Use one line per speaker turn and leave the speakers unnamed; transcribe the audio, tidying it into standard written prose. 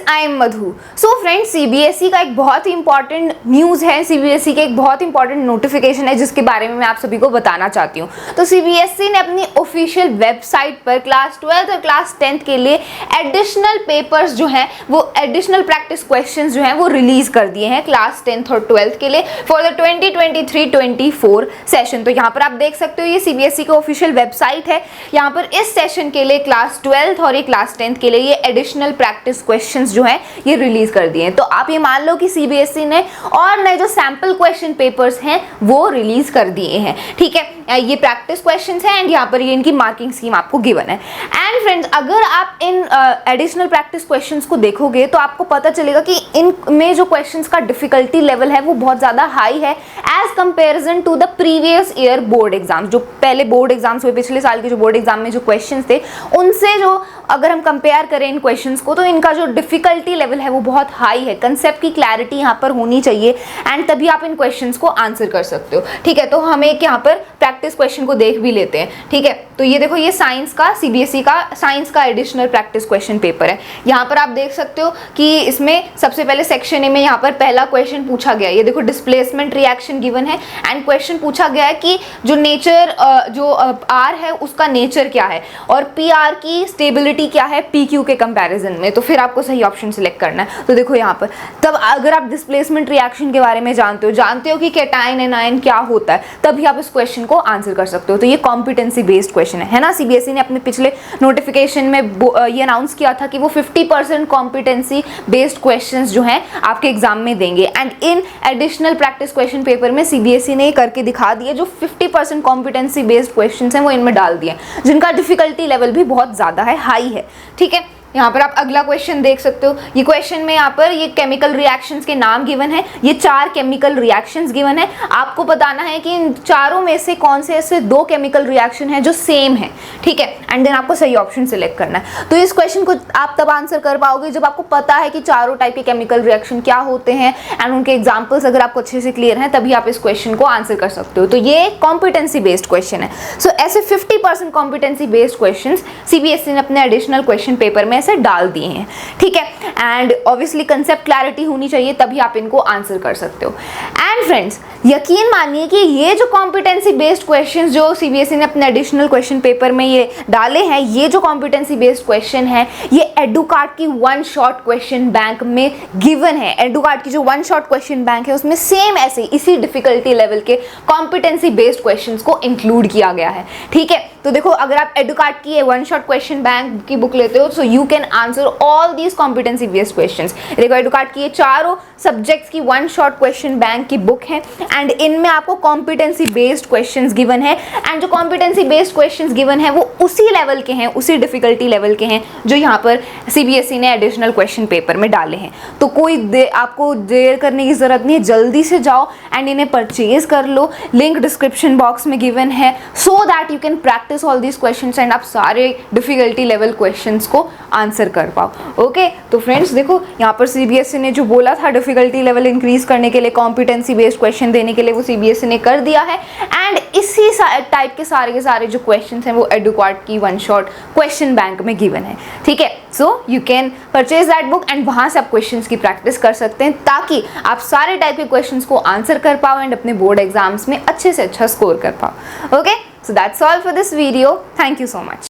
I am Madhu. So friends, CBSE का एक बहुत ही इंपॉर्टेंट न्यूज़ है, सीबीएसई के एक बहुत इंपॉर्टेंट नोटिफिकेशन है जिसके बारे में मैं आप सभी को बताना चाहती हूँ। तो सीबीएसई ने अपनी ऑफिशियल वेबसाइट पर क्लास 12 और क्लास 10 के लिए एडिशनल पेपर्स जो हैं वो एडिशनल प्रैक्टिस क्वेश्चंस जो हैं वो रिलीज कर दिए हैं क्लास 10th और 12th के लिए फॉर द 2023-24 सेशन। तो यहाँ पर आप देख सकते हो ये सीबीएसई की ऑफिशियल वेबसाइट है। यहाँ पर इस सेशन के लिए क्लास 12th और ये क्लास 10th के लिए ये एडिशनल प्रैक्टिस क्वेश्चंस जो हैं ये रिलीज कर दिए हैं। तो आप ये मान लो कि सीबीएसई ने और नए जो सैंपल क्वेश्चन पेपर्स हैं वो रिलीज कर दिए हैं। ठीक है, ये प्रैक्टिस क्वेश्चंस हैं एंड यहाँ पर ये इनकी मार्किंग स्कीम आपको गिवन है। एंड फ्रेंड्स, अगर आप इन एडिशनल प्रैक्टिस क्वेश्चंस को देखोगे तो आपको पता चलेगा कि इनमें जो क्वेश्चंस का डिफिकल्टी लेवल है वो बहुत ज़्यादा हाई है as comparison to the previous year board exams. जो पहले बोर्ड एग्जाम्स हुए, पिछले साल के जो बोर्ड एग्जाम में जो क्वेश्चंस थे उनसे जो अगर हम कंपेयर करें इन क्वेश्चंस को तो इनका जो डिफिकल्टी लेवल है वो बहुत हाई है। कंसेप्ट की क्लैरिटी यहाँ पर होनी चाहिए एंड तभी आप इन क्वेश्चंस को आंसर कर सकते हो। ठीक है, तो हम एक यहाँ पर प्रैक्टिस क्वेश्चन को देख भी लेते हैं। ठीक है, तो ये देखो, ये साइंस का सीबीएसई का साइंस का एडिशनल प्रैक्टिस क्वेश्चन पेपर है। यहाँ पर आप देख सकते हो कि इसमें सबसे पहले सेक्शन ए में यहाँ पर पहला क्वेश्चन पूछा गया है। ये देखो, डिस्प्लेसमेंट रिएक्शन गिवन है एंड क्वेश्चन पूछा गया है कि जो नेचर जो आर है उसका नेचर क्या है और पी आर की स्टेबिलिटी क्या है पी क्यू के कंपैरिजन में। तो फिर आपको सही ऑप्शन सिलेक्ट करना है। तो देखो यहाँ पर, तब अगर आप डिस्प्लेसमेंट रिएक्शन के बारे में जानते हो कि कैटायन एनायन क्या होता है, तभी आप इस क्वेश्चन को आंसर कर सकते हो। तो ये कॉम्पिटेंसी बेस्ड क्वेश्चन है ना। सीबीएसई ने अपने पिछले नोटिफिकेशन में ये अनाउंस किया था कि वो 50% कॉम्पिटेंसी बेस्ड क्वेश्चंस जो हैं आपके एग्जाम में देंगे and in additional practice question paper में सीबीएसई ने करके दिखा दिए। जो 50% कॉम्पिटेंसी बेस्ड क्वेश्चंस हैं वो इनमें डाल दिए, जिनका डिफिकल्टी लेवल भी बहुत ज़्यादा है, हाई है। ठीक है, यहाँ पर आप अगला क्वेश्चन देख सकते हो। ये क्वेश्चन में यहाँ पर ये केमिकल रिएक्शंस के नाम गिवन है। ये 4 केमिकल रिएक्शंस गिवन है। आपको बताना है कि इन चारों में से कौन से ऐसे 2 केमिकल रिएक्शन है जो सेम है। ठीक है, एंड देन आपको सही ऑप्शन सिलेक्ट करना है। तो इस क्वेश्चन को आप तब आंसर कर पाओगे जब आपको पता है कि चारों टाइप के केमिकल रिएक्शन क्या होते हैं एंड उनके एग्जाम्पल्स अगर आपको अच्छे से क्लियर हैं, तभी आप इस क्वेश्चन को आंसर कर सकते हो। तो ये कॉम्पिटेंसी बेस्ड क्वेश्चन है। सो ऐसे 50% कॉम्पिटेंसी बेस्ड क्वेश्चन सीबीएसई ने अपने एडिशनल क्वेश्चन पेपर में से डाल दिए हैं। ठीक है, एंड ऑब्वियसली कंसेप्ट क्लैरिटी होनी चाहिए, तभी आप इनको आंसर कर सकते हो। एंड फ्रेंड्स, यकीन मानिए कि ये जो कॉम्पिटेंसी बेस्ड क्वेश्चंस जो सीबीएसई ने अपने एडिशनल क्वेश्चन पेपर में ये डाले हैं, ये जो कॉम्पिटेंसी बेस्ड क्वेश्चन है ये एडुकार्ट की 1 शॉट क्वेश्चन बैंक में गिवन है। एडुकार्ट की जो 1 शॉट क्वेश्चन बैंक है उसमें सेम ऐसे इसी डिफिकल्टी लेवल के कॉम्पिटेंसी बेस्ड क्वेश्चंस को इंक्लूड किया गया है। ठीक है, तो देखो, अगर आप एडुकार्ट की ये 1 शॉट क्वेश्चन बैंक की बुक लेते हो so you can answer all these competency based questions. देखो, एडुकार्ट की ये चारों सब्जेक्ट्स की 1 शॉट क्वेश्चन बैंक की बुक है एंड इनमें आपको कॉम्पिटेंसी बेस्ड क्वेश्चंस गिवन है एंड जो कॉम्पिटेंसी बेस्ड क्वेश्चंस गिवन है वो उसी लेवल के हैं, उसी डिफिकल्टी लेवल के हैं जो यहाँ पर सीबीएसई ने एडिशनल क्वेश्चन पेपर में डाले हैं। तो कोई आपको देर करने की जरूरत नहीं है, जल्दी से जाओ एंड इन्हें परचेज कर लो। लिंक डिस्क्रिप्शन बॉक्स में गिवन है so that you can practice all these questions and आप सारे डिफिकल्टी लेवल क्वेश्चंस को आंसर कर पाओ। ओके, तो फ्रेंड्स देखो, यहाँ पर सीबीएसई ने जो बोला था डिफिकल्टी लेवल इंक्रीज करने के लिए, कॉम्पिटेंसी बेस्ड क्वेश्चन देने के लिए, वो सीबीएसई ने कर दिया है एंड इसी टाइप के सारे जो क्वेश्चंस हैं वो एडुकार्ट की 1 शॉट क्वेश्चन बैंक में गिवन है। ठीक है, so you can purchase that book and वहां से आप क्वेश्चंस की प्रैक्टिस कर सकते हैं ताकि आप सारे टाइप के क्वेश्चंस को आंसर कर पाओ एंड अपने बोर्ड एग्जाम्स में अच्छे से अच्छा स्कोर कर पाओ। Okay, so that's all for this video. Thank you so much.